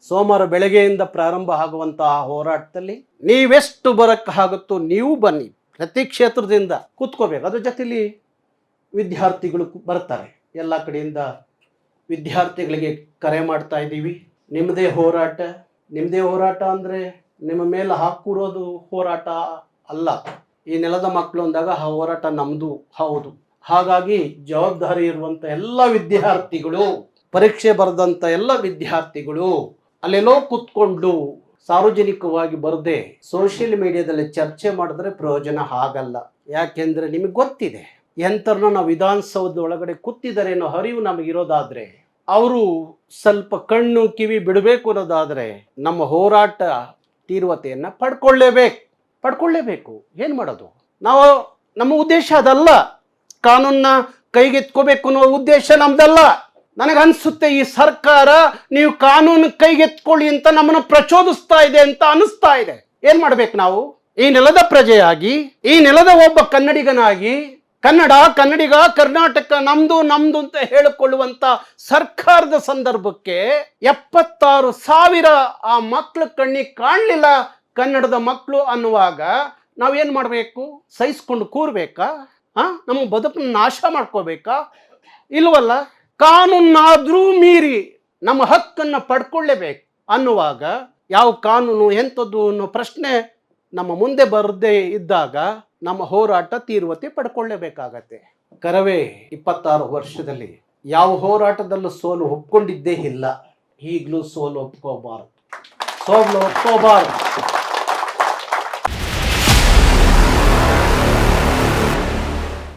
ಸೋಮವಾರ ಬೆಳಗ್ಗೆಯಿಂದ ಪ್ರಾರಂಭ ಆಗುವಂತಹ ಹೋರಾಟದಲ್ಲಿ ನೀವೆಷ್ಟು ಬರೋಕ್ಕಾಗುತ್ತೋ ನೀವು ಬನ್ನಿ. ಪ್ರತಿ ಕ್ಷೇತ್ರದಿಂದ ಕೂತ್ಕೋಬೇಕು. ಅದ್ರ ಜೊತೆಲಿ ವಿದ್ಯಾರ್ಥಿಗಳು ಬರ್ತಾರೆ. ಎಲ್ಲ ಕಡೆಯಿಂದ ವಿದ್ಯಾರ್ಥಿಗಳಿಗೆ ಕರೆ ಮಾಡ್ತಾ ಇದ್ದೀವಿ. ನಿಮ್ಮದೇ ಹೋರಾಟ ಅಂದರೆ ನಿಮ್ಮ ಮೇಲೆ ಹಾಕೂರೋದು ಹೋರಾಟ ಅಲ್ಲ. ಈ ನೆಲದ ಮಕ್ಕಳು ಅಂದಾಗ ಆ ಹೋರಾಟ ನಮ್ಮದು ಹೌದು. ಹಾಗಾಗಿ ಜವಾಬ್ದಾರಿ ಇರುವಂಥ ಎಲ್ಲ ವಿದ್ಯಾರ್ಥಿಗಳು, ಪರೀಕ್ಷೆ ಬರೆದಂಥ ಎಲ್ಲ ವಿದ್ಯಾರ್ಥಿಗಳು ಅಲ್ಲೆಲ್ಲೋ ಕೂತ್ಕೊಂಡು ಸಾರ್ವಜನಿಕವಾಗಿ ಬರದೆ ಸೋಷಿಯಲ್ ಮೀಡಿಯಾದಲ್ಲಿ ಚರ್ಚೆ ಮಾಡಿದ್ರೆ ಪ್ರಯೋಜನ ಆಗಲ್ಲ. ಯಾಕೆಂದರೆ ನಿಮಗೆ ಗೊತ್ತಿದೆ, ಎಂಥರನ್ನ ನಾವು ವಿಧಾನಸೌಧದ ಒಳಗಡೆ ಕೂತಿದ್ದಾರೆ ಅನ್ನೋ ಅರಿವು ನಮಗಿರೋದಾದರೆ, ಅವರು ಸ್ವಲ್ಪ ಕಣ್ಣು ಕಿವಿ ಬಿಡಬೇಕು ಅನ್ನೋದಾದರೆ ನಮ್ಮ ಹೋರಾಟ ತೀವ್ರತೆಯನ್ನು ಪಡ್ಕೊಳ್ಳೇಬೇಕು. ಏನು ಮಾಡೋದು? ನಮ್ಮ ಉದ್ದೇಶ ಅದಲ್ಲ. ಕಾನೂನನ್ನ ಕೈಗೆತ್ಕೋಬೇಕು ಅನ್ನೋ ಉದ್ದೇಶ ನಮ್ದಲ್ಲ. ನನಗನ್ಸುತ್ತೆ ಈ ಸರ್ಕಾರ ನೀವು ಕಾನೂನು ಕೈಗೆತ್ಕೊಳ್ಳಿ ಅಂತ ನಮ್ಮನ್ನು ಪ್ರಚೋದಿಸ್ತಾ ಇದೆ ಅಂತ ಅನಿಸ್ತಾ ಇದೆ. ಏನ್ ಮಾಡ್ಬೇಕು ನಾವು? ಈ ನೆಲದ ಪ್ರಜೆಯಾಗಿ, ಈ ನೆಲದ ಒಬ್ಬ ಕನ್ನಡಿಗನಾಗಿ, ಕನ್ನಡಿಗ, ಕರ್ನಾಟಕ ನಮ್ದು ಅಂತ ಹೇಳಿಕೊಳ್ಳುವಂತ ಸರ್ಕಾರದ ಸಂದರ್ಭಕ್ಕೆ 76,000 ಆ ಮಕ್ಕಳ ಕಣ್ಣಿಗೆ ಕಾಣಲಿಲ್ಲ ಕನ್ನಡದ ಮಕ್ಕಳು ಅನ್ನುವಾಗ ನಾವೇನ್ ಮಾಡ್ಬೇಕು? ಸಹಿಸ್ಕೊಂಡು ಕೂರ್ಬೇಕಾ? ನಮ್ಮ ಬದುಕನ್ನು ನಾಶ ಮಾಡ್ಕೋಬೇಕಾ? ಇಲ್ವಲ್ಲ. ಕಾನೂನಾದ್ರೂ ಮೀರಿ ನಮ್ಮ ಹಕ್ಕನ್ನು ಪಡ್ಕೊಳ್ಳೇಬೇಕು ಅನ್ನುವಾಗ ಯಾವ ಕಾನೂನು ಎಂಥದ್ದು ಅನ್ನೋ ಪ್ರಶ್ನೆ ನಮ್ಮ ಮುಂದೆ ಬರದೇ ಇದ್ದಾಗ ನಮ್ಮ ಹೋರಾಟ ತೀವ್ರತೆ ಪಡ್ಕೊಳ್ಳೇಬೇಕಾಗತ್ತೆ. ಕರವೇ 26 ವರ್ಷದಲ್ಲಿ ಯಾವ ಹೋರಾಟದಲ್ಲೂ ಸೋಲು ಒಪ್ಕೊಂಡಿದ್ದೇ ಇಲ್ಲ. ಈಗಲೂ ಸೋಲು ಒಪ್ಕೋಬಾರದು.